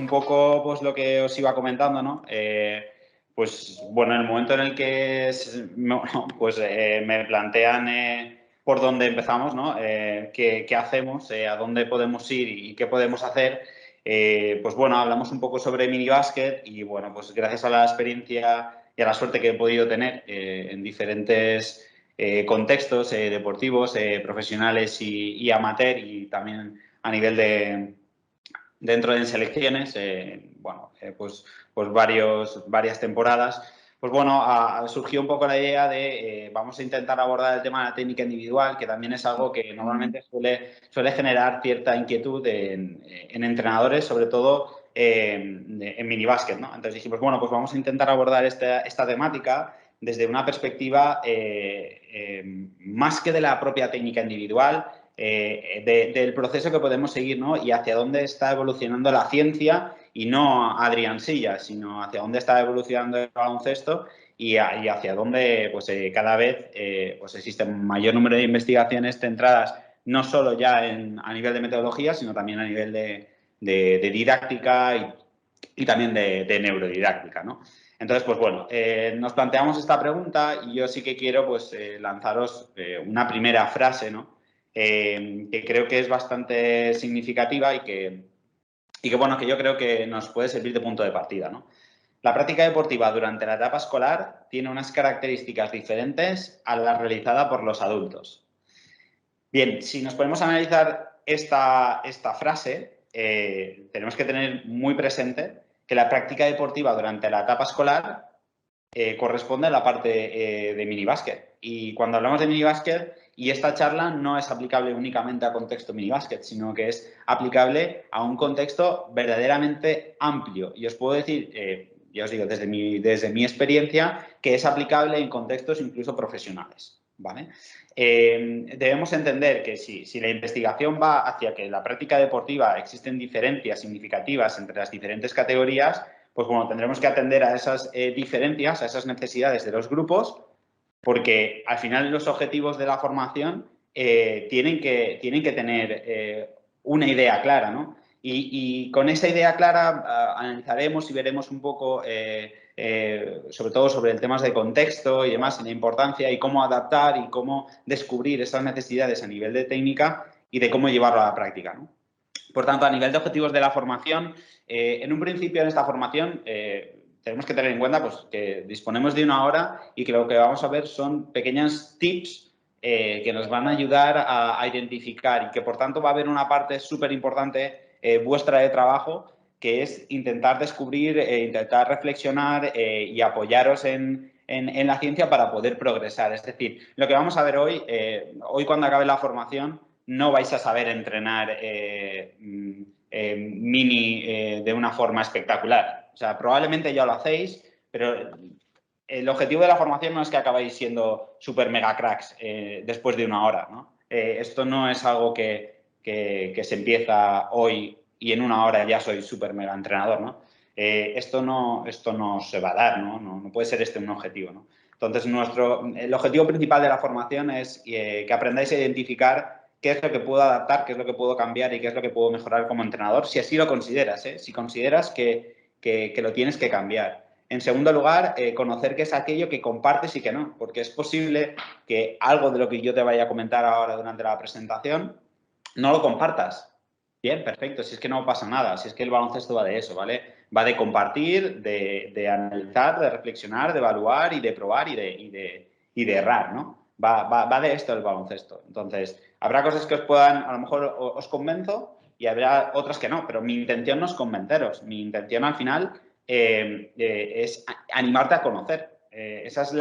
poco pues lo que os iba comentando, ¿no? Pues bueno, en el momento en el que pues, me plantean por dónde empezamos, ¿no? ¿Qué hacemos? ¿A dónde podemos ir y qué podemos hacer? Pues bueno, hablamos un poco sobre minibásquet y bueno, pues gracias a la experiencia y a la suerte que he podido tener en diferentes contextos deportivos, profesionales y amateur y también a nivel de dentro de selecciones, bueno, pues varias temporadas, pues bueno, surgió un poco la idea de vamos a intentar abordar el tema de la técnica individual, que también es algo que normalmente suele generar cierta inquietud en entrenadores, sobre todo en minibásquet, ¿no? Entonces dijimos, bueno, pues vamos a intentar abordar esta temática desde una perspectiva más que de la propia técnica individual, del proceso que podemos seguir, ¿no? Y hacia dónde está evolucionando la ciencia y no Adrián Silla, sino hacia dónde está evolucionando el baloncesto y hacia dónde pues, cada vez pues existe un mayor número de investigaciones centradas no solo ya a nivel de metodología, sino también a nivel de didáctica y también de neurodidáctica, ¿no? Entonces, pues bueno, nos planteamos esta pregunta y yo sí que quiero pues lanzaros una primera frase, ¿no? Que creo que es bastante significativa y que, bueno, que yo creo que nos puede servir de punto de partida, ¿no? La práctica deportiva durante la etapa escolar tiene unas características diferentes a las realizadas por los adultos. Bien, si nos podemos analizar esta frase, tenemos que tener muy presente que la práctica deportiva durante la etapa escolar corresponde a la parte de minibásquet. Y cuando hablamos de minibásquet, y esta charla no es aplicable únicamente a contexto minibásquet, sino que es aplicable a un contexto verdaderamente amplio. Y os puedo decir, ya os digo, desde mi experiencia, que es aplicable en contextos incluso profesionales, ¿vale? Debemos entender que si la investigación va hacia que en la práctica deportiva existen diferencias significativas entre las diferentes categorías, pues bueno, tendremos que atender a esas diferencias, a esas necesidades de los grupos, porque al final los objetivos de la formación tienen que tener una idea clara, ¿no? Y con esa idea clara analizaremos y veremos un poco, sobre todo sobre el temas de contexto y demás, y la importancia y cómo adaptar y cómo descubrir esas necesidades a nivel de técnica y de cómo llevarlo a la práctica, ¿no? Por tanto, a nivel de objetivos de la formación, en un principio en esta formación tenemos que tener en cuenta pues, que disponemos de una hora y que lo que vamos a ver son pequeños tips que nos van a ayudar a identificar y que por tanto va a haber una parte súper importante vuestra de trabajo, que es intentar descubrir, intentar reflexionar y apoyaros en la ciencia para poder progresar. Es decir, lo que vamos a ver hoy cuando acabe la formación, no vais a saber entrenar mini de una forma espectacular. O sea, probablemente ya lo hacéis, pero el objetivo de la formación no es que acabéis siendo super mega cracks después de una hora, ¿no? Esto no es algo que se empieza hoy y en una hora ya soy super mega entrenador, ¿no? Esto no se va a dar, ¿no? No puede ser este un objetivo, ¿no? Entonces, el objetivo principal de la formación es que aprendáis a identificar qué es lo que puedo adaptar, qué es lo que puedo cambiar y qué es lo que puedo mejorar como entrenador, si así lo consideras, ¿eh? Si consideras que lo tienes que cambiar. En segundo lugar, conocer qué es aquello que compartes y que no, porque es posible que algo de lo que yo te vaya a comentar ahora durante la presentación no lo compartas. Bien, perfecto, si es que no pasa nada, si es que el baloncesto va de eso, ¿vale? Va de compartir, de analizar, de reflexionar, de evaluar y de probar y de errar, ¿no? Va de esto el baloncesto. Entonces, habrá cosas que os puedan, a lo mejor os convenzo y habrá otras que no, pero mi intención no es convenceros. Mi intención al final es animarte a conocer. Esa es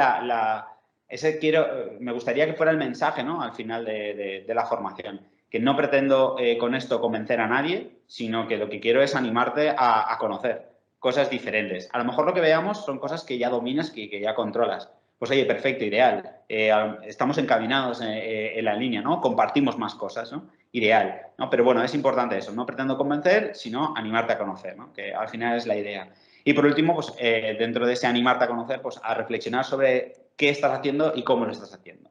me gustaría que fuera el mensaje, ¿no? Al final de la formación. Que no pretendo con esto convencer a nadie, sino que lo que quiero es animarte a conocer cosas diferentes. A lo mejor lo que veamos son cosas que ya dominas, que ya controlas. Pues oye, perfecto, ideal. Estamos encaminados en la línea, ¿no? Compartimos más cosas, ¿no? Ideal, ¿no? Pero bueno, es importante eso. No pretendo convencer, sino animarte a conocer, ¿no? Que al final es la idea. Y por último, pues dentro de ese animarte a conocer, pues a reflexionar sobre qué estás haciendo y cómo lo estás haciendo.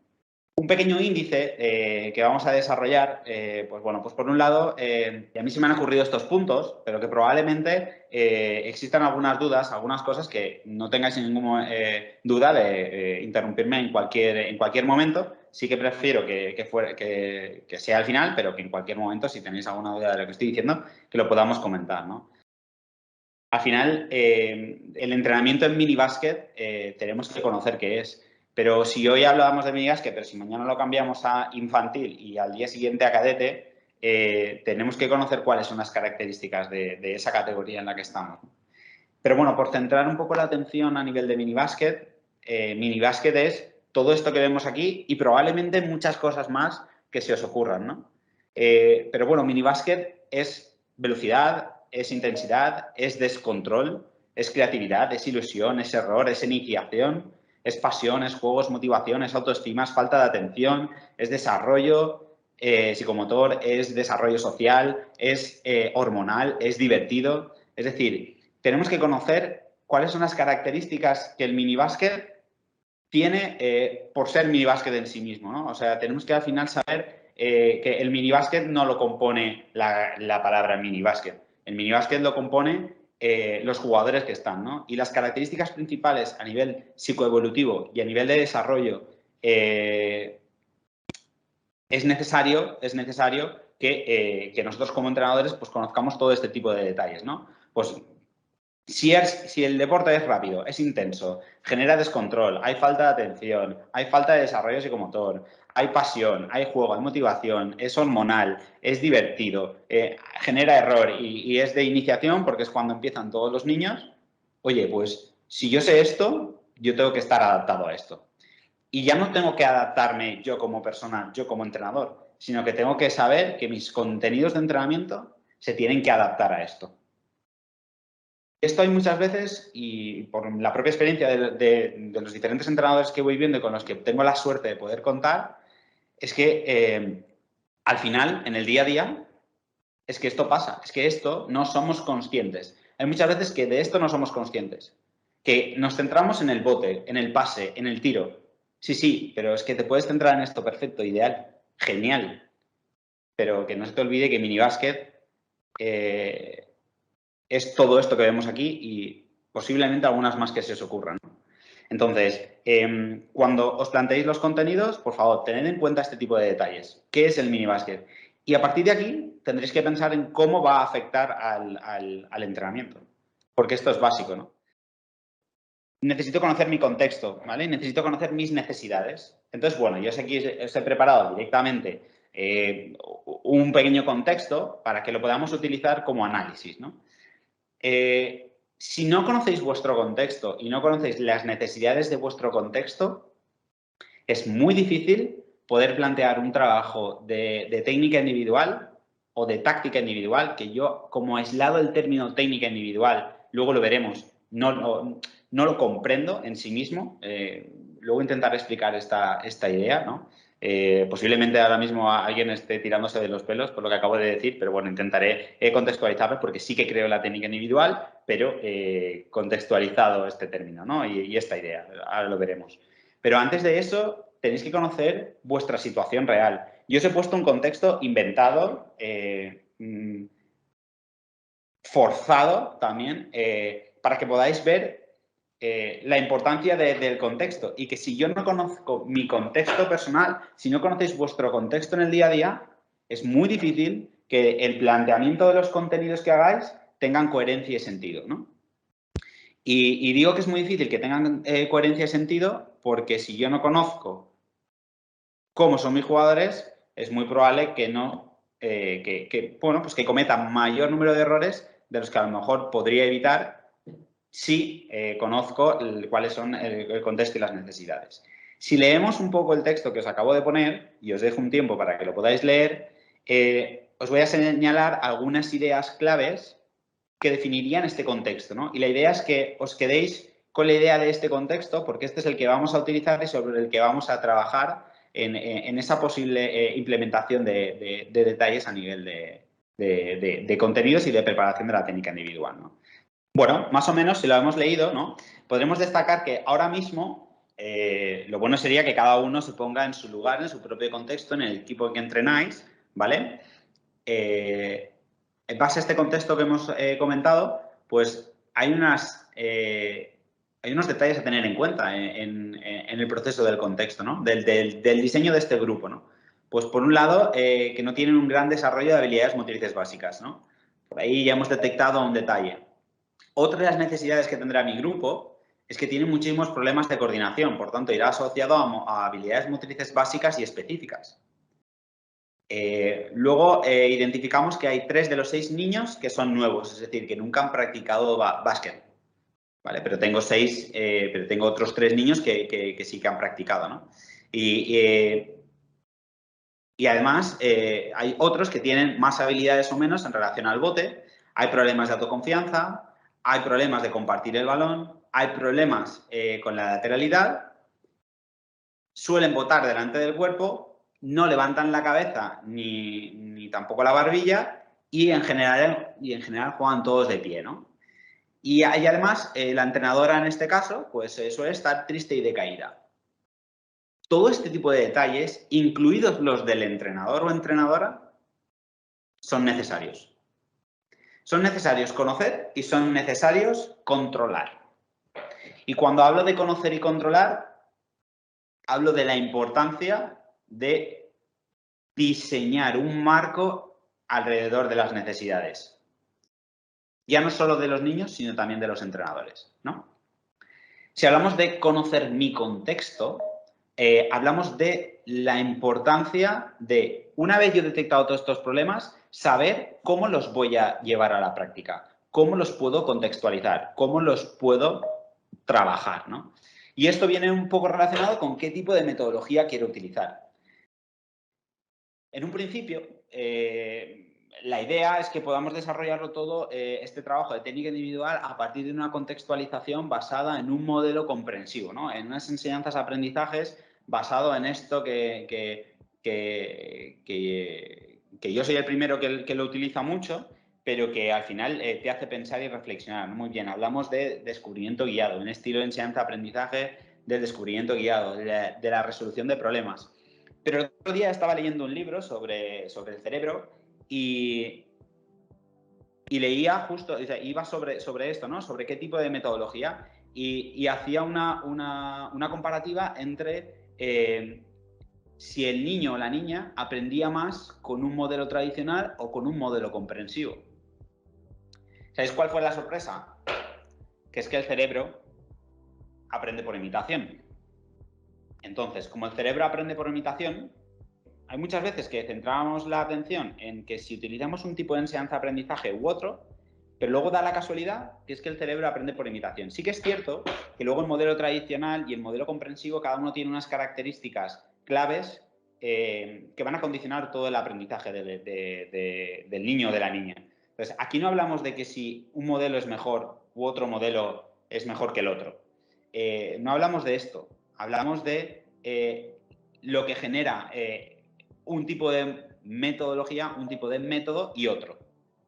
Un pequeño índice que vamos a desarrollar, pues bueno, pues por un lado, y a mí se me han ocurrido estos puntos, pero que probablemente existan algunas dudas, algunas cosas que no tengáis ninguna duda de interrumpirme en cualquier momento. Sí que prefiero que sea al final, pero que en cualquier momento, si tenéis alguna duda de lo que estoy diciendo, que lo podamos comentar, ¿no? Al final, el entrenamiento en minibásquet tenemos que conocer qué es. Pero si hoy hablábamos de minibásquet, pero si mañana lo cambiamos a infantil y al día siguiente a cadete, tenemos que conocer cuáles son las características de esa categoría en la que estamos. Pero bueno, por centrar un poco la atención a nivel de minibásquet es todo esto que vemos aquí y probablemente muchas cosas más que se os ocurran, ¿no? Pero bueno, minibásquet es velocidad, es intensidad, es descontrol, es creatividad, es ilusión, es error, es iniciación, es pasión, es juego, es motivación, es autoestima, es falta de atención, es desarrollo psicomotor, es desarrollo social, es hormonal, es divertido. Es decir, tenemos que conocer cuáles son las características que el minibásquet tiene por ser minibásquet en sí mismo, ¿no? O sea, tenemos que al final saber que el minibásquet no lo compone la palabra minibásquet. El minibásquet lo compone los jugadores que están, ¿no? Y las características principales a nivel psicoevolutivo y a nivel de desarrollo es necesario que nosotros como entrenadores pues conozcamos todo este tipo de detalles, ¿no? Pues si el deporte es rápido, es intenso, genera descontrol, hay falta de atención, hay falta de desarrollo psicomotor, hay pasión, hay juego, hay motivación, es hormonal, es divertido, genera error y es de iniciación porque es cuando empiezan todos los niños, oye, pues si yo sé esto, yo tengo que estar adaptado a esto. Y ya no tengo que adaptarme yo como persona, yo como entrenador, sino que tengo que saber que mis contenidos de entrenamiento se tienen que adaptar a esto. Esto hay muchas veces, y por la propia experiencia de los diferentes entrenadores que voy viendo y con los que tengo la suerte de poder contar, es que al final, en el día a día, es que esto pasa, es que esto no somos conscientes. Hay muchas veces que de esto no somos conscientes, que nos centramos en el bote, en el pase, en el tiro. Sí, sí, pero es que te puedes centrar en esto, perfecto, ideal, genial, pero que no se te olvide que minibásquet es todo esto que vemos aquí y posiblemente algunas más que se os ocurran. Entonces, cuando os planteéis los contenidos, por favor, tened en cuenta este tipo de detalles. ¿Qué es el minibásquet? Y a partir de aquí tendréis que pensar en cómo va a afectar al entrenamiento. Porque esto es básico, ¿no? Necesito conocer mi contexto, ¿vale? Necesito conocer mis necesidades. Entonces, bueno, yo aquí os he preparado directamente un pequeño contexto para que lo podamos utilizar como análisis, ¿no? Si no conocéis vuestro contexto y no conocéis las necesidades de vuestro contexto, es muy difícil poder plantear un trabajo de técnica individual o de táctica individual, que yo, como aislado el término técnica individual, luego lo veremos, no lo comprendo en sí mismo. Luego intentaré explicar esta idea, ¿no? Posiblemente ahora mismo alguien esté tirándose de los pelos por lo que acabo de decir, pero bueno, intentaré contextualizarlo porque sí que creo en la técnica individual, pero contextualizado este término, ¿no? Y esta idea, ahora lo veremos. Pero antes de eso, tenéis que conocer vuestra situación real. Yo os he puesto un contexto inventado, forzado también, para que podáis ver la importancia del contexto y que si yo no conozco mi contexto personal, si no conocéis vuestro contexto en el día a día, es muy difícil que el planteamiento de los contenidos que hagáis tengan coherencia y sentido, ¿no? Y digo que es muy difícil que tengan coherencia y sentido porque si yo no conozco cómo son mis jugadores, es muy probable que no, bueno, pues que cometan mayor número de errores de los que a lo mejor podría evitar si conozco cuáles son el contexto y las necesidades. Si leemos un poco el texto que os acabo de poner, y os dejo un tiempo para que lo podáis leer, os voy a señalar algunas ideas claves que definirían este contexto, ¿no? Y la idea es que os quedéis con la idea de este contexto, porque este es el que vamos a utilizar y sobre el que vamos a trabajar en esa posible implementación de detalles a nivel de contenidos y de preparación de la técnica individual, ¿no? Bueno, más o menos, si lo hemos leído, ¿no? Podremos destacar que ahora mismo lo bueno sería que cada uno se ponga en su lugar, en su propio contexto, en el equipo que entrenáis, ¿vale? En base a este contexto que hemos comentado, pues hay unos detalles a tener en cuenta en el proceso del contexto, ¿no? Del diseño de este grupo, ¿no? Pues por un lado, que no tienen un gran desarrollo de habilidades motrices básicas, ¿no? Por ahí ya hemos detectado un detalle. Otra de las necesidades que tendrá mi grupo es que tiene muchísimos problemas de coordinación, por tanto, irá asociado a habilidades motrices básicas y específicas. Luego identificamos que hay 3 de los 6 niños que son nuevos, es decir, que nunca han practicado básquet, ¿vale? Pero tengo otros 3 niños que sí que han practicado, ¿no? Y además hay otros que tienen más habilidades o menos en relación al bote, hay problemas de autoconfianza, hay problemas de compartir el balón, hay problemas con la lateralidad, suelen botar delante del cuerpo, no levantan la cabeza ni tampoco la barbilla y en general juegan todos de pie, ¿no? Y además la entrenadora en este caso pues suele estar triste y decaída. Todo este tipo de detalles, incluidos los del entrenador o entrenadora, son necesarios. Son necesarios conocer y son necesarios controlar. Y cuando hablo de conocer y controlar, hablo de la importancia de diseñar un marco alrededor de las necesidades. Ya no solo de los niños, sino también de los entrenadores, ¿no? Si hablamos de conocer mi contexto, hablamos de la importancia de, una vez yo he detectado todos estos problemas, saber cómo los voy a llevar a la práctica, cómo los puedo contextualizar, cómo los puedo trabajar, ¿no? Y esto viene un poco relacionado con qué tipo de metodología quiero utilizar. En un principio, la idea es que podamos desarrollarlo todo, este trabajo de técnica individual, a partir de una contextualización basada en un modelo comprensivo, ¿no? En unas enseñanzas-aprendizajes basado en esto que yo soy el primero que lo utiliza mucho, pero que al final te hace pensar y reflexionar. Muy bien, hablamos de descubrimiento guiado, un estilo de enseñanza-aprendizaje del descubrimiento guiado, de la resolución de problemas. Pero el otro día estaba leyendo un libro sobre el cerebro y leía justo, o sea, iba sobre esto, ¿no? Sobre qué tipo de metodología y hacía una comparativa entre si el niño o la niña aprendía más con un modelo tradicional o con un modelo comprensivo. ¿Sabéis cuál fue la sorpresa? Que es que el cerebro aprende por imitación. Entonces, como el cerebro aprende por imitación, hay muchas veces que centramos la atención en que si utilizamos un tipo de enseñanza-aprendizaje u otro, pero luego da la casualidad que es que el cerebro aprende por imitación. Sí que es cierto que luego el modelo tradicional y el modelo comprensivo, cada uno tiene unas características claves que van a condicionar todo el aprendizaje del niño o de la niña. Entonces, aquí no hablamos de que si un modelo es mejor u otro modelo es mejor que el otro. No hablamos de esto. Hablamos de lo que genera un tipo de metodología, un tipo de método y otro,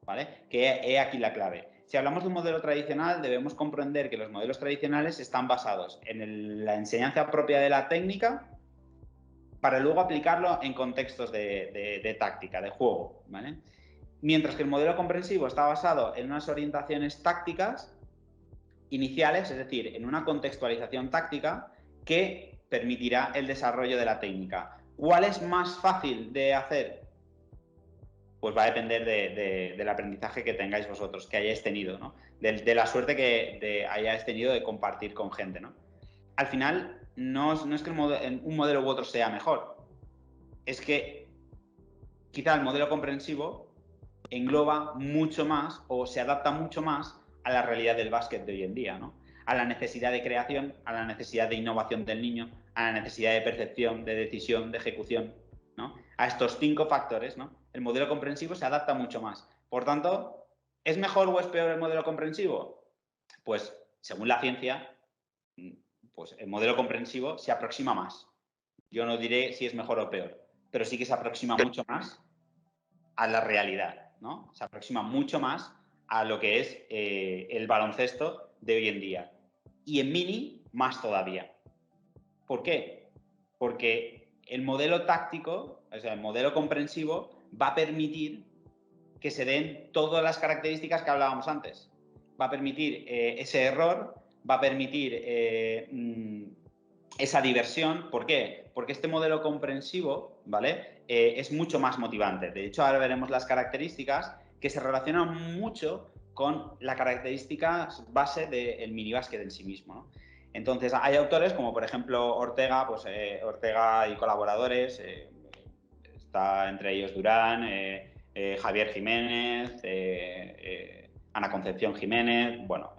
¿vale? Que he aquí la clave. Si hablamos de un modelo tradicional, debemos comprender que los modelos tradicionales están basados en la enseñanza propia de la técnica para luego aplicarlo en contextos de táctica, de juego, ¿vale? Mientras que el modelo comprensivo está basado en unas orientaciones tácticas iniciales, es decir, en una contextualización táctica que permitirá el desarrollo de la técnica. ¿Cuál es más fácil de hacer? Pues va a depender del aprendizaje que tengáis vosotros, que hayáis tenido, ¿no? De la suerte que hayáis tenido de compartir con gente, ¿no? Al final, no es que un modelo u otro sea mejor, es que quizá el modelo comprensivo engloba mucho más o se adapta mucho más a la realidad del básquet de hoy en día, ¿no? A la necesidad de creación, a la necesidad de innovación del niño, a la necesidad de percepción, de decisión, de ejecución, ¿no? A estos 5 factores, ¿no? El modelo comprensivo se adapta mucho más. Por tanto, ¿es mejor o es peor el modelo comprensivo? Pues, según la ciencia, pues el modelo comprensivo se aproxima más. Yo no diré si es mejor o peor, pero sí que se aproxima mucho más a la realidad, ¿no? Se aproxima mucho más a lo que es el baloncesto de hoy en día. Y en mini, más todavía. ¿Por qué? Porque el modelo táctico, o sea, el modelo comprensivo, va a permitir que se den todas las características que hablábamos antes. Va a permitir ese error, va a permitir esa diversión. ¿Por qué? Porque este modelo comprensivo, ¿vale? Es mucho más motivante. De hecho, ahora veremos las características que se relacionan mucho con la característica base del minibásquet en sí mismo, ¿no? Entonces, hay autores como, por ejemplo, Ortega, pues Ortega y colaboradores, está entre ellos Durán, Javier Jiménez, Ana Concepción Jiménez, bueno,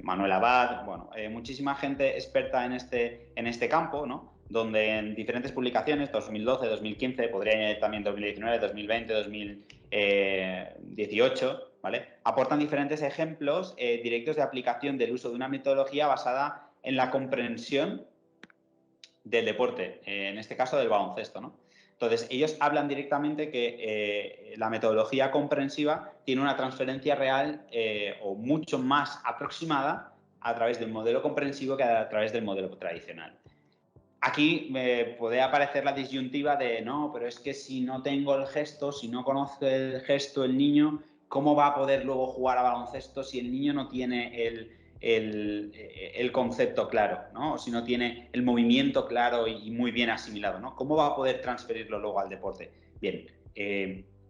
Manuel Abad, bueno, muchísima gente experta en este campo, ¿no? Donde en diferentes publicaciones, 2012, 2015, podría añadir también 2019, 2020, 2018, ¿vale? Aportan diferentes ejemplos directos de aplicación del uso de una metodología basada en la comprensión del deporte, en este caso del baloncesto, ¿no? Entonces, ellos hablan directamente que la metodología comprensiva tiene una transferencia real o mucho más aproximada a través del modelo comprensivo que a través del modelo tradicional. Aquí puede aparecer la disyuntiva de no, pero es que si no tengo el gesto, si no conoce el gesto el niño, ¿cómo va a poder luego jugar a baloncesto si el niño no tiene el concepto claro, ¿no? O si no tiene el movimiento claro y muy bien asimilado, ¿no? ¿Cómo va a poder transferirlo luego al deporte? Bien,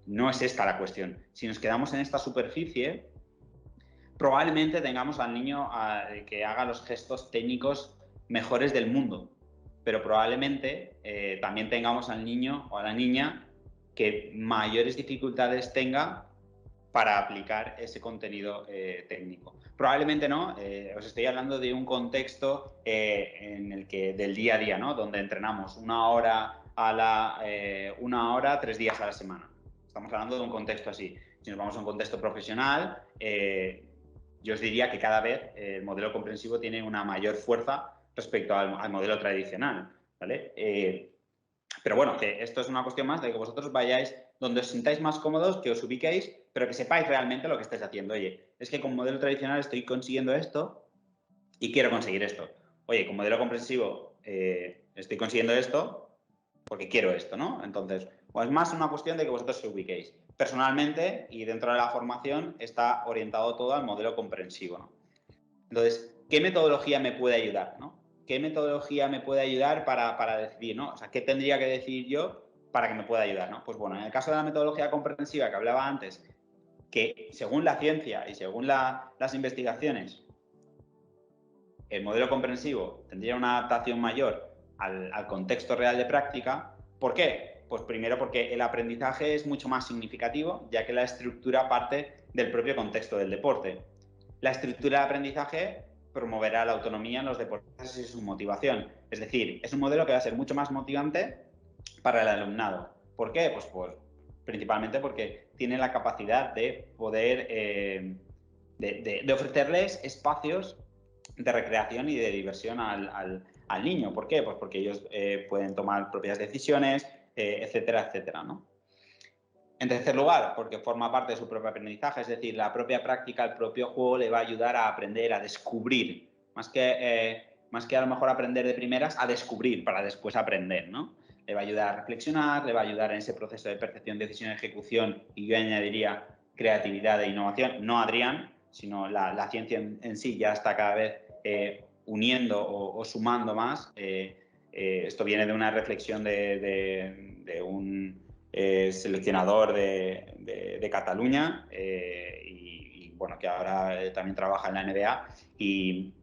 no es esta la cuestión. Si nos quedamos en esta superficie, probablemente tengamos al niño que haga los gestos técnicos mejores del mundo, pero probablemente también tengamos al niño o a la niña que mayores dificultades tenga para aplicar ese contenido técnico. Probablemente no, os estoy hablando de un contexto en el que del día a día, ¿no? Donde entrenamos una hora 3 días a la semana. Estamos hablando de un contexto así. Si nos vamos a un contexto profesional, yo os diría que cada vez el modelo comprensivo tiene una mayor fuerza respecto al modelo tradicional, ¿vale? Pero bueno, que esto es una cuestión más de que vosotros vayáis donde os sintáis más cómodos, que os ubiquéis, pero que sepáis realmente lo que estáis haciendo. Oye, es que con modelo tradicional estoy consiguiendo esto y quiero conseguir esto. Oye, con modelo comprensivo estoy consiguiendo esto porque quiero esto, ¿no? Entonces, pues es más una cuestión de que vosotros os ubiquéis. Personalmente y dentro de la formación está orientado todo al modelo comprensivo, ¿no? Entonces, ¿qué metodología me puede ayudar, ¿no? ¿Qué metodología me puede ayudar para decidir, ¿no? O sea, ¿qué tendría que decidir yo para que me pueda ayudar, ¿no? Pues bueno, en el caso de la metodología comprensiva que hablaba antes, que según la ciencia y según las investigaciones, el modelo comprensivo tendría una adaptación mayor al contexto real de práctica. ¿Por qué? Pues primero porque el aprendizaje es mucho más significativo, ya que la estructura parte del propio contexto del deporte. La estructura de aprendizaje promoverá la autonomía en los deportistas y su motivación. Es decir, es un modelo que va a ser mucho más motivante para el alumnado. ¿Por qué? Pues principalmente porque tiene la capacidad de poder, de ofrecerles espacios de recreación y de diversión al niño. ¿Por qué? Pues porque ellos pueden tomar propias decisiones, etcétera, etcétera, ¿no? En tercer lugar, porque forma parte de su propio aprendizaje, es decir, la propia práctica, el propio juego le va a ayudar a aprender, a descubrir, más que a lo mejor aprender de primeras, a descubrir para después aprender, ¿no? Le va a ayudar a reflexionar, le va a ayudar en ese proceso de percepción, decisión, ejecución, y yo añadiría creatividad e innovación, no Adrián, sino la ciencia en sí ya está cada vez uniendo o sumando más. Esto viene de una reflexión de un seleccionador de Cataluña y, bueno, que ahora también trabaja en la NBA y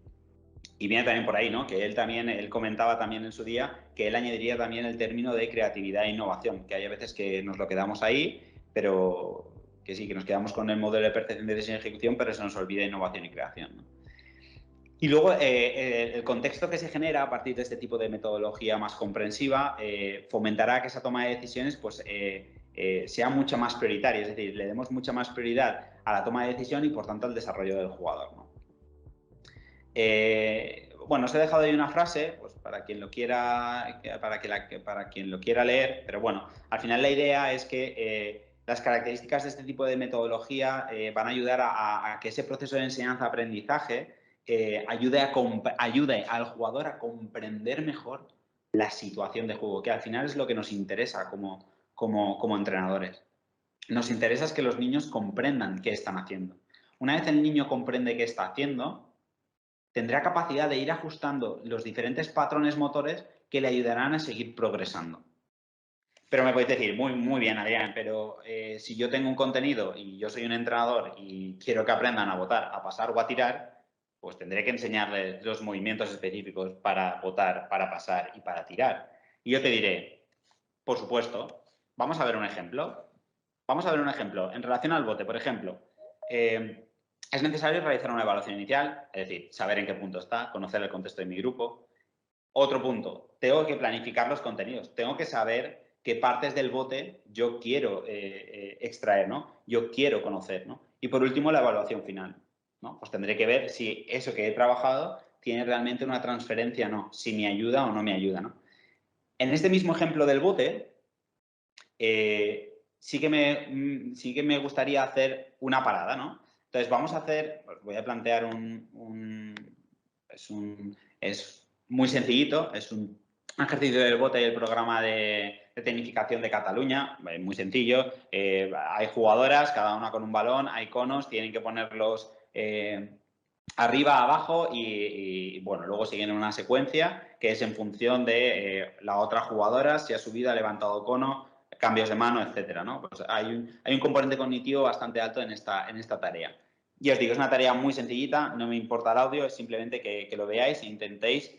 viene también por ahí, ¿no? Que él comentaba también en su día que él añadiría también el término de creatividad e innovación, que hay a veces que nos lo quedamos ahí, pero que sí, que nos quedamos con el modelo de percepción de diseño y ejecución, pero se nos olvida innovación y creación, ¿no? Y luego el contexto que se genera a partir de este tipo de metodología más comprensiva fomentará que esa toma de decisiones pues, sea mucho más prioritaria, es decir, le demos mucha más prioridad a la toma de decisión y por tanto al desarrollo del jugador, ¿no? Bueno, os he dejado ahí una frase pues, para quien lo quiera, para quien lo quiera leer, pero bueno, al final la idea es que las características de este tipo de metodología van a ayudar a que ese proceso de enseñanza-aprendizaje ayude al jugador a comprender mejor la situación de juego, que al final es lo que nos interesa como entrenadores. Nos interesa es que los niños comprendan qué están haciendo. Una vez el niño comprende qué está haciendo, tendrá capacidad de ir ajustando los diferentes patrones motores que le ayudarán a seguir progresando. Pero me podéis decir, muy bien, Adrián, pero si yo tengo un contenido y yo soy un entrenador y quiero que aprendan a botar, a pasar o a tirar, pues tendré que enseñarles los movimientos específicos para botar, para pasar y para tirar. Y yo te diré, por supuesto, vamos a ver un ejemplo. Vamos a ver un ejemplo. En relación al bote, por ejemplo, es necesario realizar una evaluación inicial, es decir, saber en qué punto está, conocer el contexto de mi grupo. Otro punto, tengo que planificar los contenidos. Tengo que saber qué partes del bote yo quiero extraer, ¿no? Yo quiero conocer, ¿no? Y por último, la evaluación final, ¿no? Pues tendré que ver si eso que he trabajado tiene realmente una transferencia o no, si me ayuda o no me ayuda, ¿no? En este mismo ejemplo del bote, sí que me gustaría hacer una parada, ¿no? Entonces, vamos a hacer, pues voy a plantear es muy sencillito, es un ejercicio del bote del programa de tecnificación de Cataluña, muy sencillo. Hay jugadoras, cada una con un balón, hay conos, tienen que ponerlos arriba, abajo y, bueno, luego siguen una secuencia que es en función de la otra jugadora, si ha subido, ha levantado cono, cambios de mano, etcétera, ¿no? Pues hay un componente cognitivo bastante alto en esta tarea. Y os digo, es una tarea muy sencillita, no me importa el audio, es simplemente que lo veáis e intentéis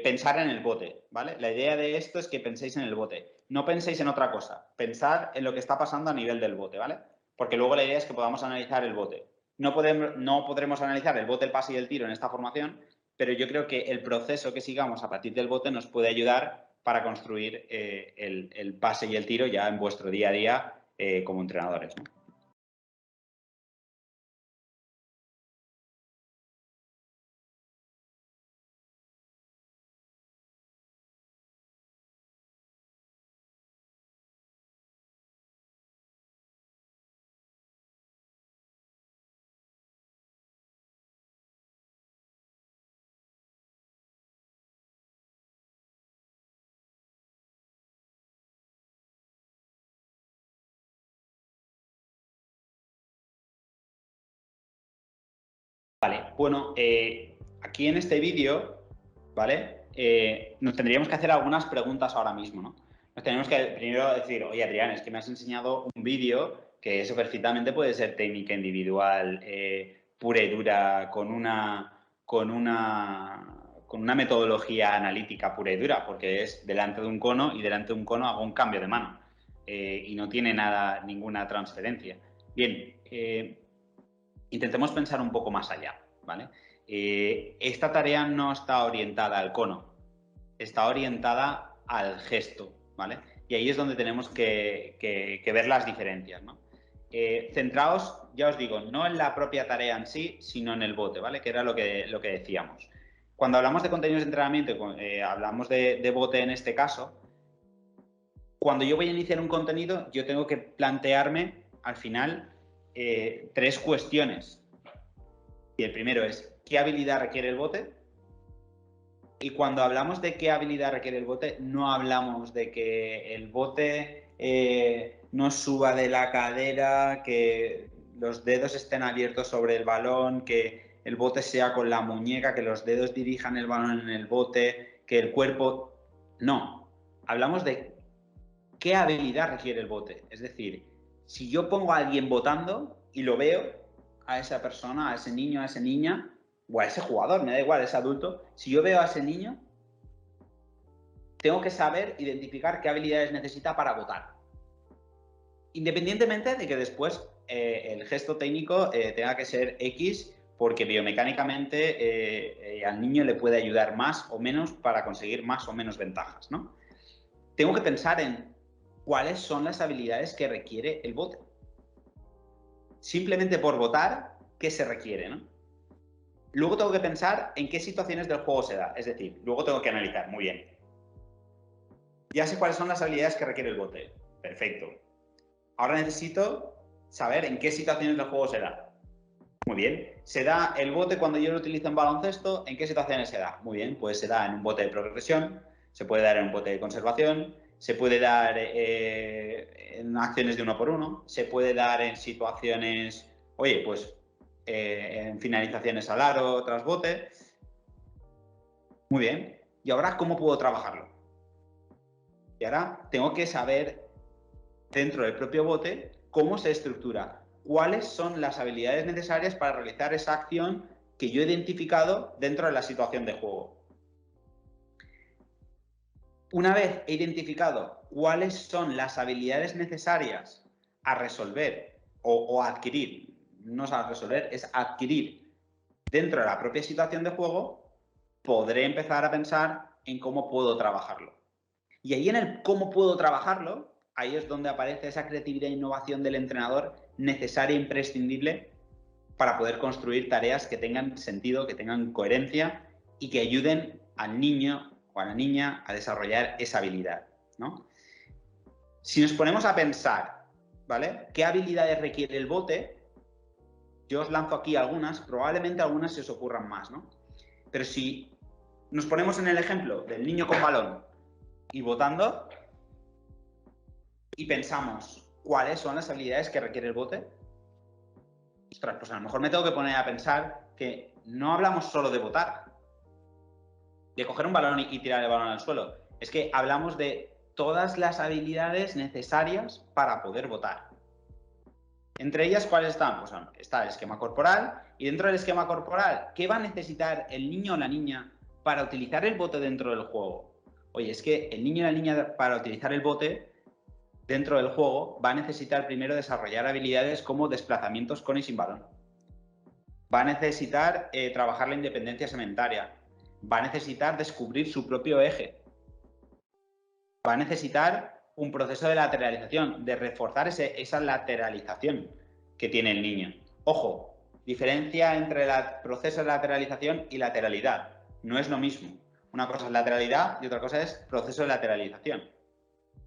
pensar en el bote, ¿vale? La idea de esto es que penséis en el bote. No penséis en otra cosa, pensad en lo que está pasando a nivel del bote, ¿vale? Porque luego la idea es que podamos analizar el bote. No podremos analizar el bote, el pase y el tiro en esta formación, pero yo creo que el proceso que sigamos a partir del bote nos puede ayudar para construir el pase y el tiro ya en vuestro día a día como entrenadores, ¿no? Vale, bueno, aquí en este vídeo, ¿vale? Nos tendríamos que hacer algunas preguntas ahora mismo, ¿no? Nos tenemos que primero decir, oye, Adrián, es que me has enseñado un vídeo que eso perfectamente puede ser técnica individual, pura y dura, con una metodología analítica pura y dura, porque es delante de un cono y delante de un cono hago un cambio de mano y no tiene ninguna transferencia. Bien, intentemos pensar un poco más allá, ¿vale? Esta tarea no está orientada al cono, está orientada al gesto, ¿vale? Y ahí es donde tenemos que ver las diferencias, ¿no? Centraos, ya os digo, no en la propia tarea en sí, sino en el bote, ¿vale? Que era lo que decíamos. Cuando hablamos de contenidos de entrenamiento, hablamos de bote en este caso, cuando yo voy a iniciar un contenido, yo tengo que plantearme, al final, tres cuestiones. Y el primero es, ¿qué habilidad requiere el bote? Y cuando hablamos de qué habilidad requiere el bote, no hablamos de que el bote no suba de la cadera, que los dedos estén abiertos sobre el balón, que el bote sea con la muñeca, que los dedos dirijan el balón en el bote, que el cuerpo... No, hablamos de qué habilidad requiere el bote. Es decir, si yo pongo a alguien botando y lo veo, a esa persona, a ese niño, a esa niña, o a ese jugador, me da igual, ese adulto, si yo veo a ese niño, tengo que saber identificar qué habilidades necesita para botar. Independientemente de que después el gesto técnico tenga que ser X, porque biomecánicamente al niño le puede ayudar más o menos para conseguir más o menos ventajas, ¿no? Tengo que pensar en cuáles son las habilidades que requiere el bote. Simplemente por votar, ¿qué se requiere, no? Luego tengo que pensar en qué situaciones del juego se da. Es decir, luego tengo que analizar, muy bien. Ya sé cuáles son las habilidades que requiere el bote. Perfecto. Ahora necesito saber en qué situaciones del juego se da. Muy bien. ¿Se da el bote cuando yo lo utilizo en baloncesto? ¿En qué situaciones se da? Muy bien, pues se da en un bote de progresión, se puede dar en un bote de conservación, se puede dar en acciones de 1 por 1, se puede dar en situaciones, oye, pues en finalizaciones al aro tras bote. Muy bien. ¿Y ahora cómo puedo trabajarlo? Y ahora tengo que saber dentro del propio bote cómo se estructura, cuáles son las habilidades necesarias para realizar esa acción que yo he identificado dentro de la situación de juego. Una vez he identificado cuáles son las habilidades necesarias a resolver o a adquirir, no es a resolver, es adquirir dentro de la propia situación de juego, podré empezar a pensar en cómo puedo trabajarlo. Y ahí en el cómo puedo trabajarlo, ahí es donde aparece esa creatividad e innovación del entrenador necesaria e imprescindible para poder construir tareas que tengan sentido, que tengan coherencia y que ayuden al niño o a la niña a desarrollar esa habilidad, ¿no? Si nos ponemos a pensar, ¿vale? ¿Qué habilidades requiere el bote? Yo os lanzo aquí algunas, probablemente algunas se os ocurran más, ¿no? Pero si nos ponemos en el ejemplo del niño con balón y botando, y pensamos cuáles son las habilidades que requiere el bote, ostras, pues a lo mejor me tengo que poner a pensar que no hablamos solo de botar, de coger un balón y tirar el balón al suelo. Es que hablamos de todas las habilidades necesarias para poder botar. Entre ellas, ¿cuáles están? Pues está el esquema corporal, y dentro del esquema corporal, ¿qué va a necesitar el niño o la niña para utilizar el bote dentro del juego? Oye, es que el niño o la niña para utilizar el bote dentro del juego va a necesitar primero desarrollar habilidades como desplazamientos con y sin balón. Va a necesitar trabajar la independencia sementaria. Va a necesitar descubrir su propio eje. Va a necesitar un proceso de lateralización, de reforzar esa lateralización que tiene el niño. Ojo, diferencia entre el proceso de lateralización y lateralidad. No es lo mismo. Una cosa es lateralidad y otra cosa es proceso de lateralización.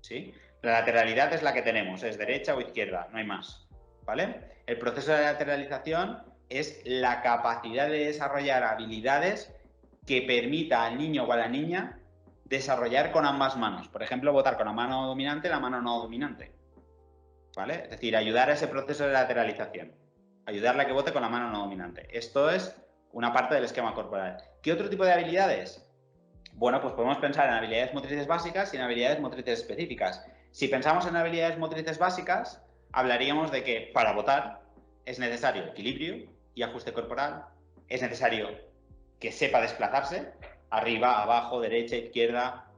¿Sí? La lateralidad es la que tenemos, es derecha o izquierda, no hay más. ¿Vale? El proceso de lateralización es la capacidad de desarrollar habilidades que permita al niño o a la niña desarrollar con ambas manos. Por ejemplo, botar con la mano dominante y la mano no dominante. ¿Vale? Es decir, ayudar a ese proceso de lateralización. Ayudarle a que bote con la mano no dominante. Esto es una parte del esquema corporal. ¿Qué otro tipo de habilidades? Bueno, pues podemos pensar en habilidades motrices básicas y en habilidades motrices específicas. Si pensamos en habilidades motrices básicas, hablaríamos de que para botar es necesario equilibrio y ajuste corporal, es necesario que sepa desplazarse, arriba, abajo, derecha, izquierda,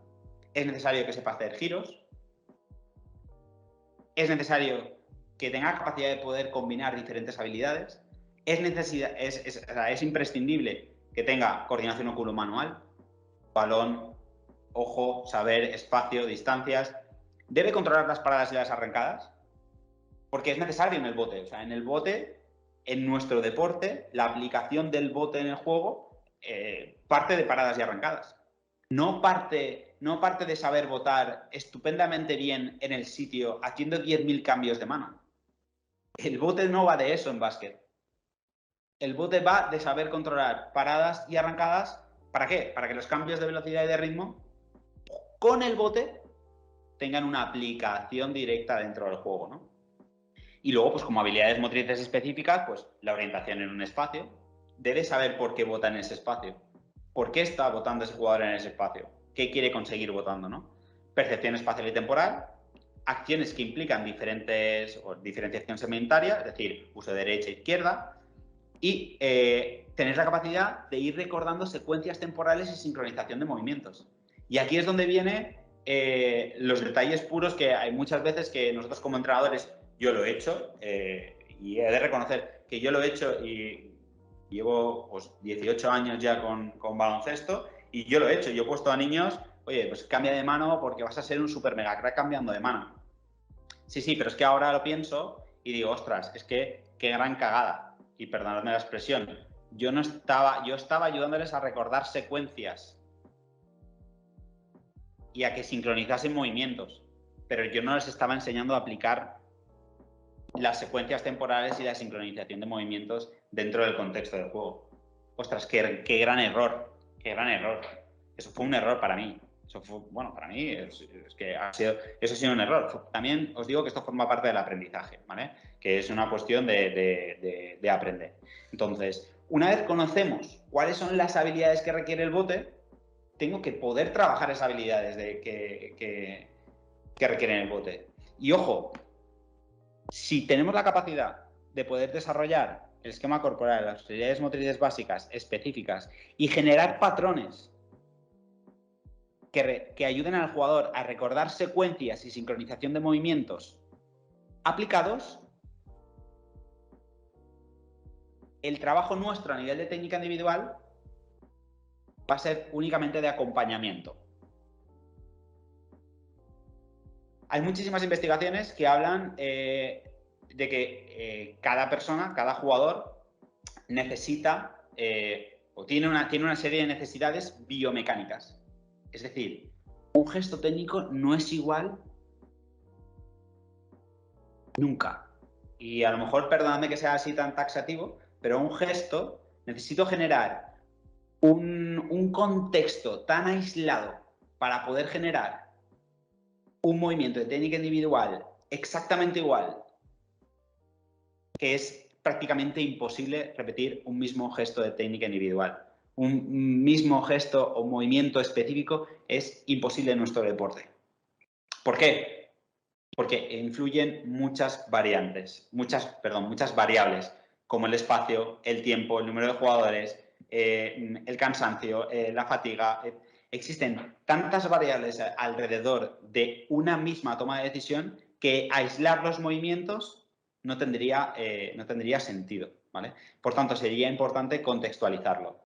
es necesario que sepa hacer giros, es necesario que tenga capacidad de poder combinar diferentes habilidades, es imprescindible que tenga coordinación oculomanual, balón, ojo, saber, espacio, distancias. Debe controlar las paradas y las arrancadas, porque es necesario en el bote. O sea, en el bote, en nuestro deporte, la aplicación del bote en el juego parte de paradas y arrancadas. No parte de saber botar estupendamente bien en el sitio haciendo 10.000 cambios de mano. El bote no va de eso en básquet. El bote va de saber controlar paradas y arrancadas. ¿Para qué? Para que los cambios de velocidad y de ritmo con el bote tengan una aplicación directa dentro del juego, ¿no? Y luego, pues como habilidades motrices específicas, pues la orientación en un espacio. Debe saber por qué vota en ese espacio. ¿Por qué está votando ese jugador en ese espacio? ¿Qué quiere conseguir votando, no? Percepción espacial y temporal, acciones que implican diferenciación segmentaria, es decir, uso de derecha e izquierda, y tener la capacidad de ir recordando secuencias temporales y sincronización de movimientos. Y aquí es donde vienen los detalles puros que hay muchas veces que nosotros como entrenadores, yo lo he hecho y he de reconocer que yo lo he hecho y llevo pues, 18 años ya con baloncesto y yo lo he hecho. Yo he puesto a niños, oye, pues cambia de mano porque vas a ser un super mega crack cambiando de mano. Sí, sí, pero es que ahora lo pienso y digo, ostras, es que qué gran cagada. Y perdonadme la expresión, yo estaba ayudándoles a recordar secuencias y a que sincronizasen movimientos, pero yo no les estaba enseñando a aplicar las secuencias temporales y la sincronización de movimientos dentro del contexto del juego. Ostras, qué gran error, qué gran error. Eso fue un error para mí. Eso fue, bueno, para mí es que eso ha sido un error. También os digo que esto forma parte del aprendizaje, ¿vale? Que es una cuestión de aprender. Entonces, una vez conocemos cuáles son las habilidades que requiere el bote, tengo que poder trabajar esas habilidades que requieren el bote. Y ojo, si tenemos la capacidad de poder desarrollar el esquema corporal, las habilidades motrices básicas específicas y generar patrones que ayuden al jugador a recordar secuencias y sincronización de movimientos aplicados, el trabajo nuestro a nivel de técnica individual va a ser únicamente de acompañamiento. Hay muchísimas investigaciones que hablan de que cada persona, cada jugador necesita o tiene una serie de necesidades biomecánicas. Es decir, un gesto técnico no es igual nunca. Y a lo mejor, perdóname que sea así tan taxativo, pero un gesto necesito generar un contexto tan aislado para poder generar un movimiento de técnica individual exactamente igual, que es prácticamente imposible repetir un mismo gesto de técnica individual. Un mismo gesto o movimiento específico es imposible en nuestro deporte. ¿Por qué? Porque influyen muchas variantes, muchas variables, como el espacio, el tiempo, el número de jugadores, el cansancio, la fatiga. Existen tantas variables alrededor de una misma toma de decisión que aislar los movimientos no tendría sentido, ¿vale? Por tanto, sería importante contextualizarlo.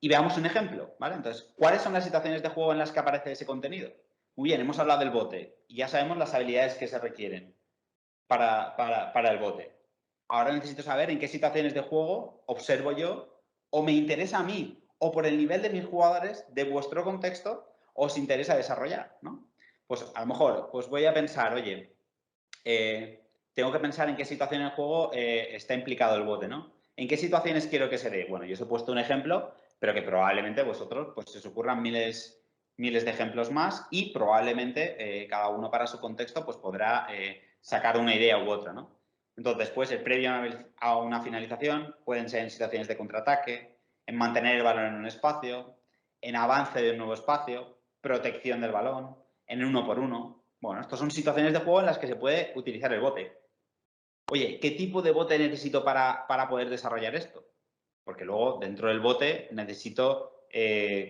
Y veamos un ejemplo, ¿vale? Entonces, ¿cuáles son las situaciones de juego en las que aparece ese contenido? Muy bien, hemos hablado del bote y ya sabemos las habilidades que se requieren para el bote. Ahora necesito saber en qué situaciones de juego observo yo o me interesa a mí o por el nivel de mis jugadores de vuestro contexto os interesa desarrollar, ¿no? Pues a lo mejor pues voy a pensar, oye, tengo que pensar en qué situación en el juego está implicado el bote, ¿no? ¿En qué situaciones quiero que se dé? Bueno, yo os he puesto un ejemplo, pero que probablemente vosotros pues se os ocurran miles de ejemplos más y probablemente cada uno para su contexto pues podrá sacar una idea u otra, ¿no? Entonces, puede ser previo a una finalización, pueden ser en situaciones de contraataque, en mantener el balón en un espacio, en avance de un nuevo espacio, protección del balón, en uno por uno. Bueno, estas son situaciones de juego en las que se puede utilizar el bote. Oye, ¿qué tipo de bote necesito para poder desarrollar esto? Porque luego dentro del bote necesito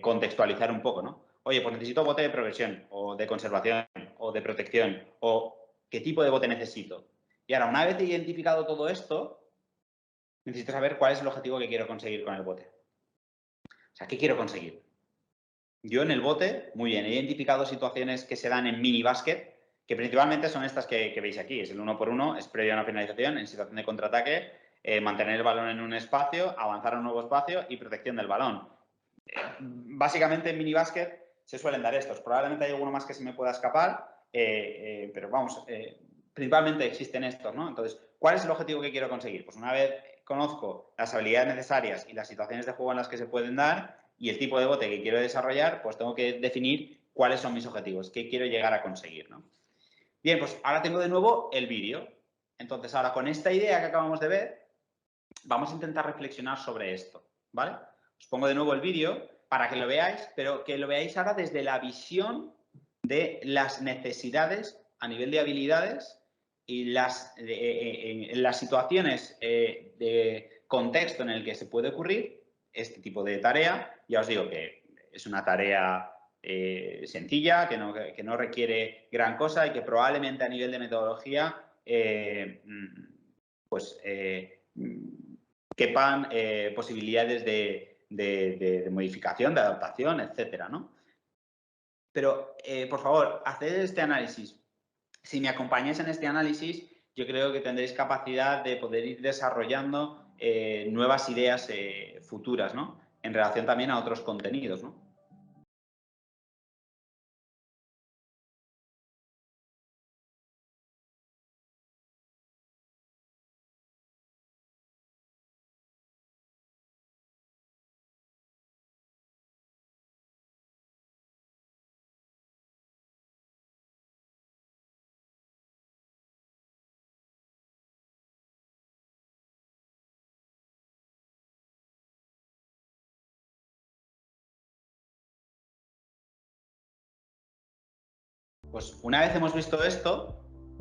contextualizar un poco, ¿no? Oye, pues necesito bote de progresión o de conservación o de protección o ¿qué tipo de bote necesito? Y ahora, una vez identificado todo esto, necesito saber cuál es el objetivo que quiero conseguir con el bote. O sea, ¿qué quiero conseguir? Yo en el bote, muy bien, he identificado situaciones que se dan en mini básquet, que principalmente son estas que veis aquí. Es el 1 por 1, es previo a una finalización, en situación de contraataque, mantener el balón en un espacio, avanzar a un nuevo espacio y protección del balón. Básicamente en mini básquet se suelen dar estos. Probablemente hay alguno más que se me pueda escapar, pero vamos, principalmente existen estos, ¿no? Entonces, ¿cuál es el objetivo que quiero conseguir? Pues una vez conozco las habilidades necesarias y las situaciones de juego en las que se pueden dar y el tipo de bote que quiero desarrollar, pues tengo que definir cuáles son mis objetivos, qué quiero llegar a conseguir, ¿no? Bien, pues ahora tengo de nuevo el vídeo. Entonces, ahora con esta idea que acabamos de ver, vamos a intentar reflexionar sobre esto, ¿vale? Os pongo de nuevo el vídeo para que lo veáis, pero que lo veáis ahora desde la visión de las necesidades a nivel de habilidades y las situaciones de contexto en el que se puede ocurrir este tipo de tarea. Ya os digo que es una tarea sencilla, que no requiere gran cosa y que probablemente a nivel de metodología pues quepan posibilidades de modificación, de adaptación, etcétera, ¿no? Pero, por favor, haced este análisis. Si me acompañáis en este análisis, yo creo que tendréis capacidad de poder ir desarrollando nuevas ideas futuras, ¿no? En relación también a otros contenidos, ¿no? Pues una vez hemos visto esto,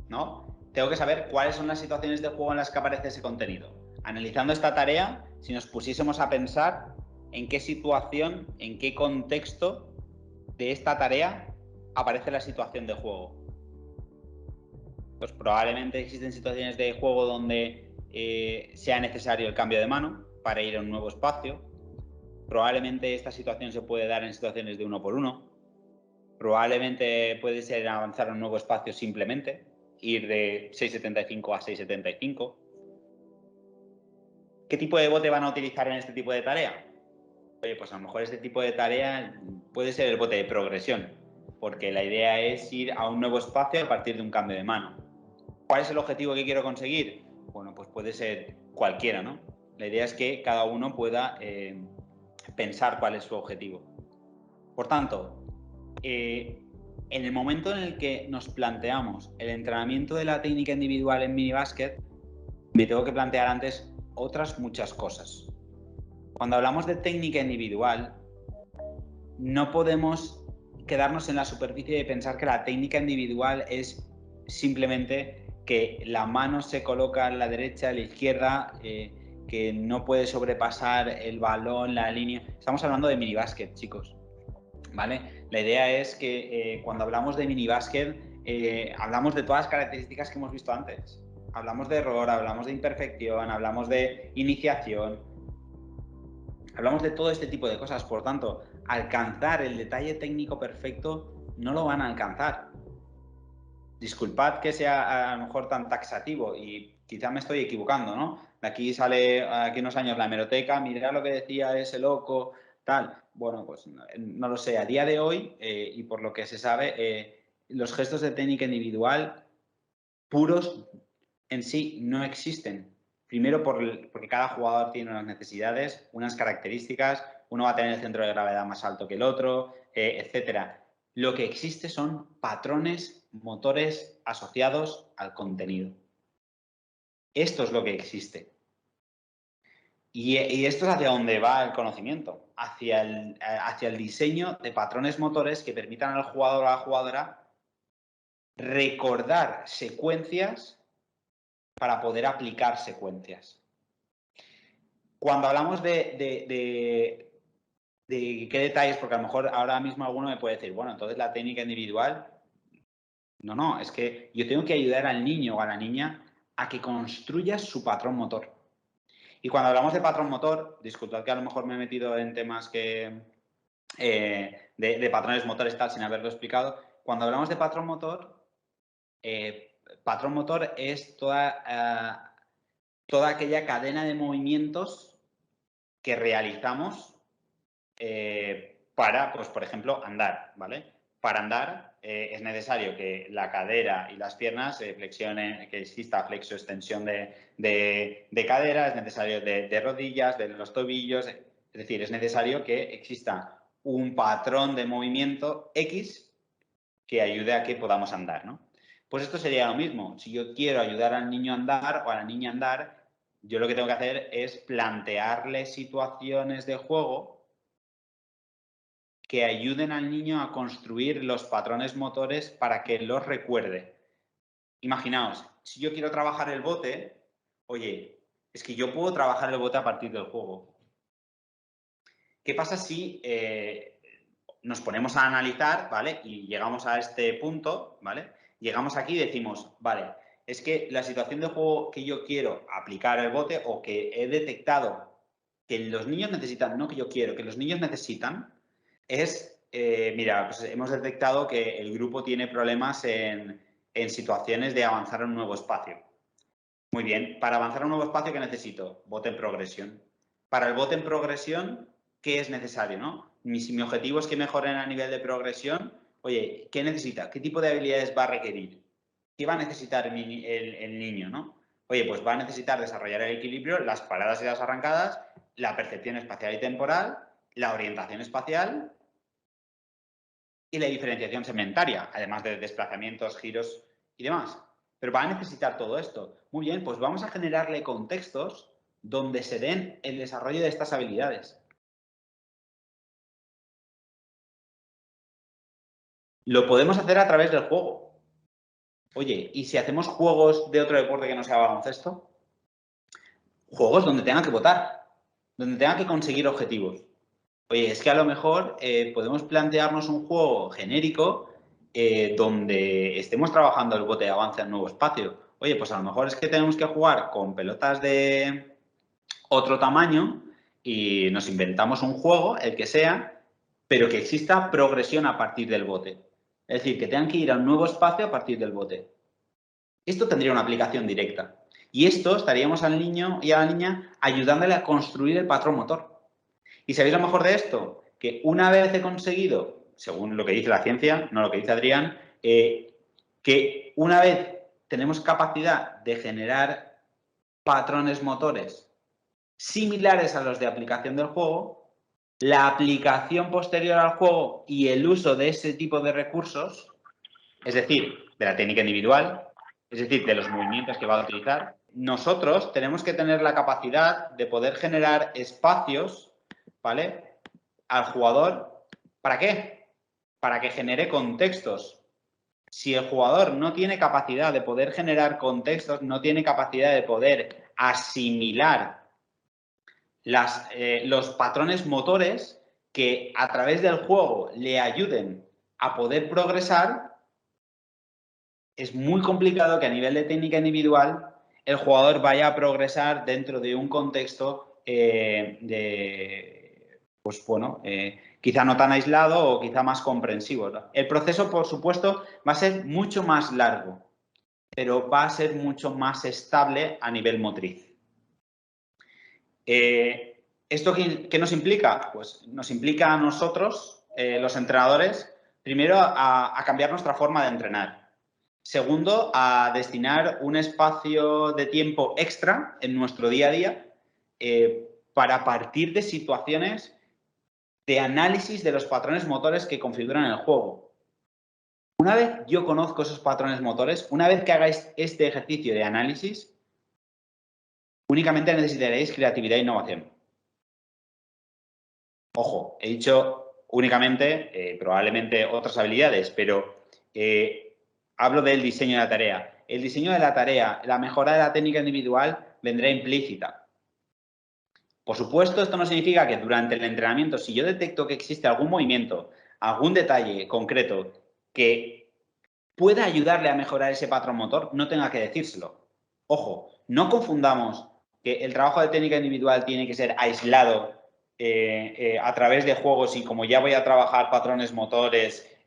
¿no? Tengo que saber cuáles son las situaciones de juego en las que aparece ese contenido. Analizando esta tarea, si nos pusiésemos a pensar en qué situación, en qué contexto de esta tarea aparece la situación de juego. Pues probablemente existen situaciones de juego donde sea necesario el cambio de mano para ir a un nuevo espacio. Probablemente esta situación se puede dar en situaciones de 1 por 1. Probablemente puede ser avanzar a un nuevo espacio simplemente, ir de 6.75 a 6.75. ¿Qué tipo de bote van a utilizar en este tipo de tarea? Oye, pues a lo mejor este tipo de tarea puede ser el bote de progresión, porque la idea es ir a un nuevo espacio a partir de un cambio de mano. ¿Cuál es el objetivo que quiero conseguir? Bueno, pues puede ser cualquiera, ¿no? La idea es que cada uno pueda pensar cuál es su objetivo. Por tanto, en el momento en el que nos planteamos el entrenamiento de la técnica individual en minibásquet, me tengo que plantear antes otras muchas cosas. Cuando hablamos de técnica individual, no podemos quedarnos en la superficie de pensar que la técnica individual es simplemente que la mano se coloca a la derecha, a la izquierda, que no puede sobrepasar el balón, la línea. Estamos hablando de minibásquet, chicos. ¿Vale? La idea es que cuando hablamos de minibásquet, hablamos de todas las características que hemos visto antes. Hablamos de error, hablamos de imperfección, hablamos de iniciación, hablamos de todo este tipo de cosas. Por tanto, alcanzar el detalle técnico perfecto no lo van a alcanzar. Disculpad que sea a lo mejor tan taxativo y quizá me estoy equivocando, ¿no? De aquí sale, aquí unos años la hemeroteca, mirad lo que decía ese loco, tal. Bueno, pues no lo sé. A día de hoy, y por lo que se sabe, los gestos de técnica individual puros en sí no existen. Primero porque cada jugador tiene unas necesidades, unas características, uno va a tener el centro de gravedad más alto que el otro, etcétera. Lo que existe son patrones motores asociados al contenido. Esto es lo que existe. Y esto es hacia dónde va el conocimiento, hacia el diseño de patrones motores que permitan al jugador o a la jugadora recordar secuencias para poder aplicar secuencias. Cuando hablamos de qué detalles, porque a lo mejor ahora mismo alguno me puede decir, bueno, entonces la técnica individual, no, es que yo tengo que ayudar al niño o a la niña a que construya su patrón motor. Y cuando hablamos de patrón motor, disculpad que a lo mejor me he metido en temas que de patrones motores tal sin haberlo explicado. Cuando hablamos de patrón motor es toda aquella cadena de movimientos que realizamos para, pues, por ejemplo, andar, ¿vale? Para andar es necesario que la cadera y las piernas se flexionen, que exista flexo-extensión de cadera, es necesario de rodillas, de los tobillos, es decir, es necesario que exista un patrón de movimiento X que ayude a que podamos andar, ¿no? Pues esto sería lo mismo. Si yo quiero ayudar al niño a andar o a la niña a andar, yo lo que tengo que hacer es plantearle situaciones de juego que ayuden al niño a construir los patrones motores para que los recuerde. Imaginaos, si yo quiero trabajar el bote, oye, es que yo puedo trabajar el bote a partir del juego. ¿Qué pasa si nos ponemos a analizar, ¿vale? Y llegamos a este punto, ¿vale? Llegamos aquí y decimos, vale, es que la situación de juego que yo quiero aplicar el bote o que he detectado que los niños necesitan, no que yo quiero, que los niños necesitan, es, mira, pues hemos detectado que el grupo tiene problemas en situaciones de avanzar a un nuevo espacio. Muy bien, para avanzar a un nuevo espacio, ¿qué necesito? Bote en progresión. Para el bote en progresión, ¿qué es necesario, no? Si mi objetivo es que mejoren a nivel de progresión, oye, ¿qué necesita? ¿Qué tipo de habilidades va a requerir? ¿Qué va a necesitar el niño, no? Oye, pues va a necesitar desarrollar el equilibrio, las paradas y las arrancadas, la percepción espacial y temporal, la orientación espacial y la diferenciación segmentaria, además de desplazamientos, giros y demás. Pero va a necesitar todo esto. Muy bien, pues vamos a generarle contextos donde se den el desarrollo de estas habilidades. Lo podemos hacer a través del juego. Oye, ¿y si hacemos juegos de otro deporte que no sea baloncesto? Juegos donde tengan que votar, donde tengan que conseguir objetivos. Oye, es que a lo mejor podemos plantearnos un juego genérico donde estemos trabajando el bote de avance al nuevo espacio. Oye, pues a lo mejor es que tenemos que jugar con pelotas de otro tamaño y nos inventamos un juego, el que sea, pero que exista progresión a partir del bote. Es decir, que tengan que ir a un nuevo espacio a partir del bote. Esto tendría una aplicación directa. Y esto estaríamos al niño y a la niña ayudándole a construir el patrón motor. ¿Y sabéis lo mejor de esto? Que una vez he conseguido, según lo que dice la ciencia, no lo que dice Adrián, que una vez tenemos capacidad de generar patrones motores similares a los de aplicación del juego, la aplicación posterior al juego y el uso de ese tipo de recursos, es decir, de la técnica individual, es decir, de los movimientos que va a utilizar, nosotros tenemos que tener la capacidad de poder generar espacios, ¿vale?, al jugador. ¿Para qué? Para que genere contextos. Si el jugador no tiene capacidad de poder generar contextos, no tiene capacidad de poder asimilar los patrones motores que a través del juego le ayuden a poder progresar, es muy complicado que a nivel de técnica individual el jugador vaya a progresar dentro de un contexto pues bueno, quizá no tan aislado o quizá más comprensivo, ¿no? El proceso, por supuesto, va a ser mucho más largo, pero va a ser mucho más estable a nivel motriz. ¿Esto qué nos implica? Pues nos implica a nosotros, los entrenadores, primero a cambiar nuestra forma de entrenar. Segundo, a destinar un espacio de tiempo extra en nuestro día a día para partir de situaciones de análisis de los patrones motores que configuran el juego. Una vez yo conozco esos patrones motores, una vez que hagáis este ejercicio de análisis, únicamente necesitaréis creatividad e innovación. Ojo, he dicho únicamente, probablemente otras habilidades, pero hablo del diseño de la tarea. El diseño de la tarea, la mejora de la técnica individual vendrá implícita. Por supuesto, esto no significa que durante el entrenamiento, si yo detecto que existe algún movimiento, algún detalle concreto que pueda ayudarle a mejorar ese patrón motor, no tenga que decírselo. Ojo, no confundamos que el trabajo de técnica individual tiene que ser aislado a través de juegos y como ya voy a trabajar patrones motores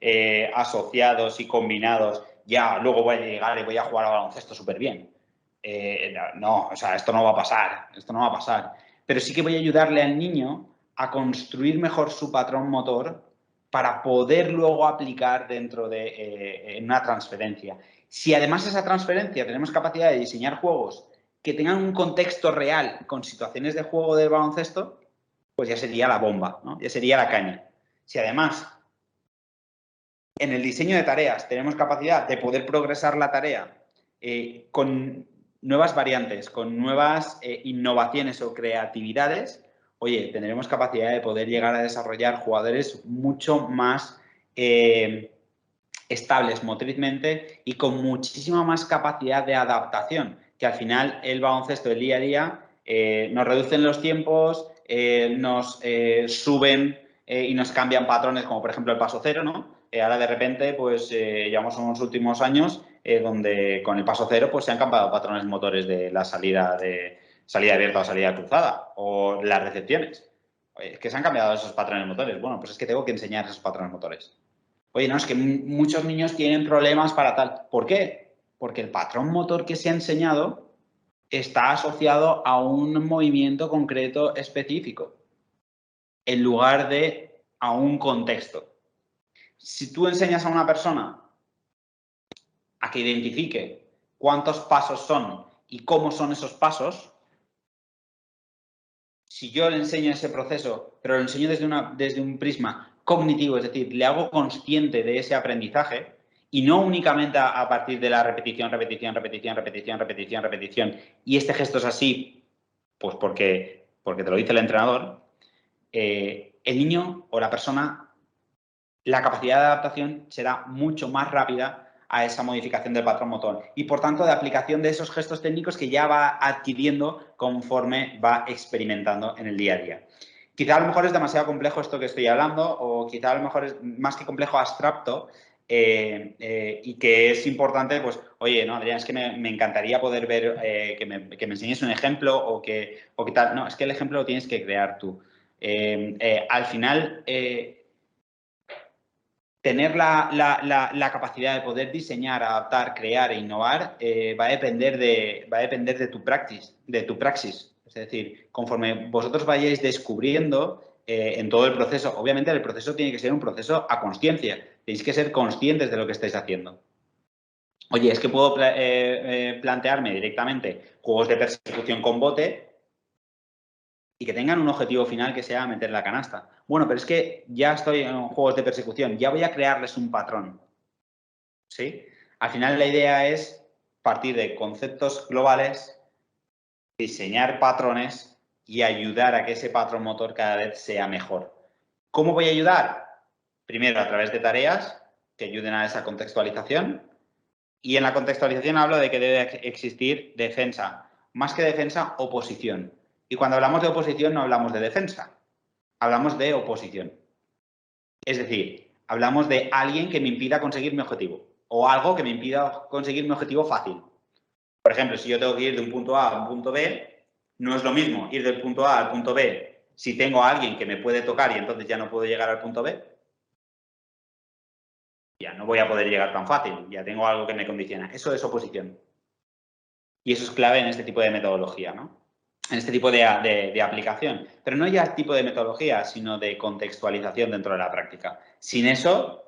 asociados y combinados, ya luego voy a llegar y voy a jugar a baloncesto súper bien. No, o sea, esto no va a pasar, esto no va a pasar. Pero sí que voy a ayudarle al niño a construir mejor su patrón motor para poder luego aplicar dentro de una transferencia. Si además esa transferencia tenemos capacidad de diseñar juegos que tengan un contexto real con situaciones de juego del baloncesto, pues ya sería la bomba, ¿no? Ya sería la caña. Si además en el diseño de tareas tenemos capacidad de poder progresar la tarea con nuevas variantes, con nuevas innovaciones o creatividades, oye, tendremos capacidad de poder llegar a desarrollar jugadores mucho más estables motrizmente y con muchísima más capacidad de adaptación, que al final el baloncesto del día a día nos reducen los tiempos, nos suben y nos cambian patrones, como por ejemplo el paso cero, ¿no? Ahora de repente, pues llevamos unos últimos años donde con el paso cero pues se han cambiado patrones motores de la salida abierta o salida cruzada o las recepciones. Es que se han cambiado esos patrones motores. Bueno, pues es que tengo que enseñar esos patrones motores. Oye, no, es que muchos niños tienen problemas para tal. ¿Por qué? Porque el patrón motor que se ha enseñado está asociado a un movimiento concreto específico, en lugar de a un contexto. Si tú enseñas a una persona a que identifique cuántos pasos son y cómo son esos pasos, si yo le enseño ese proceso, pero lo enseño desde un prisma cognitivo, es decir, le hago consciente de ese aprendizaje y no únicamente a partir de la repetición, repetición, repetición, repetición, repetición, repetición, y este gesto es así, pues porque te lo dice el entrenador, el niño o la persona la capacidad de adaptación será mucho más rápida a esa modificación del patrón motor y, por tanto, de aplicación de esos gestos técnicos que ya va adquiriendo conforme va experimentando en el día a día. Quizá a lo mejor es demasiado complejo esto que estoy hablando o quizá a lo mejor es más que complejo, abstracto, y que es importante, pues, oye, no, Adrián, es que me encantaría poder ver, que me enseñes un ejemplo o que tal. No, es que el ejemplo lo tienes que crear tú. Al final, tener la capacidad de poder diseñar, adaptar, crear e innovar va a depender de tu praxis. Es decir, conforme vosotros vayáis descubriendo en todo el proceso, obviamente el proceso tiene que ser un proceso a consciencia. Tenéis que ser conscientes de lo que estáis haciendo. Oye, es que puedo plantearme directamente juegos de persecución con bote y que tengan un objetivo final que sea meter la canasta. Bueno, pero es que ya estoy en juegos de persecución, ya voy a crearles un patrón. ¿Sí? Al final la idea es partir de conceptos globales, diseñar patrones y ayudar a que ese patrón motor cada vez sea mejor. ¿Cómo voy a ayudar? Primero, a través de tareas que ayuden a esa contextualización. Y en la contextualización hablo de que debe existir defensa. Más que defensa, oposición. Y cuando hablamos de oposición no hablamos de defensa, hablamos de oposición. Es decir, hablamos de alguien que me impida conseguir mi objetivo o algo que me impida conseguir mi objetivo fácil. Por ejemplo, si yo tengo que ir de un punto A a un punto B, no es lo mismo ir del punto A al punto B si tengo a alguien que me puede tocar y entonces ya no puedo llegar al punto B. Ya no voy a poder llegar tan fácil, ya tengo algo que me condiciona. Eso es oposición. Y eso es clave en este tipo de metodología, ¿no? En este tipo de aplicación. Pero no ya tipo de metodología, sino de contextualización dentro de la práctica. Sin eso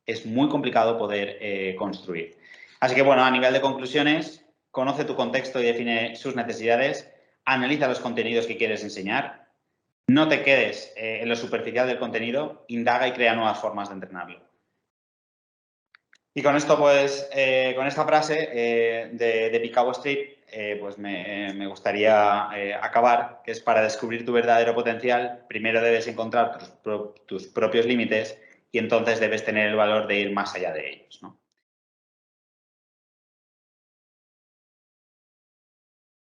es muy complicado poder construir. Así que, bueno, a nivel de conclusiones, conoce tu contexto y define sus necesidades, analiza los contenidos que quieres enseñar, no te quedes en lo superficial del contenido, indaga y crea nuevas formas de entrenarlo. Y con esto, pues, con esta frase de Picabo Street, pues me gustaría acabar, que es para descubrir tu verdadero potencial, primero debes encontrar tus propios límites y entonces debes tener el valor de ir más allá de ellos, ¿no?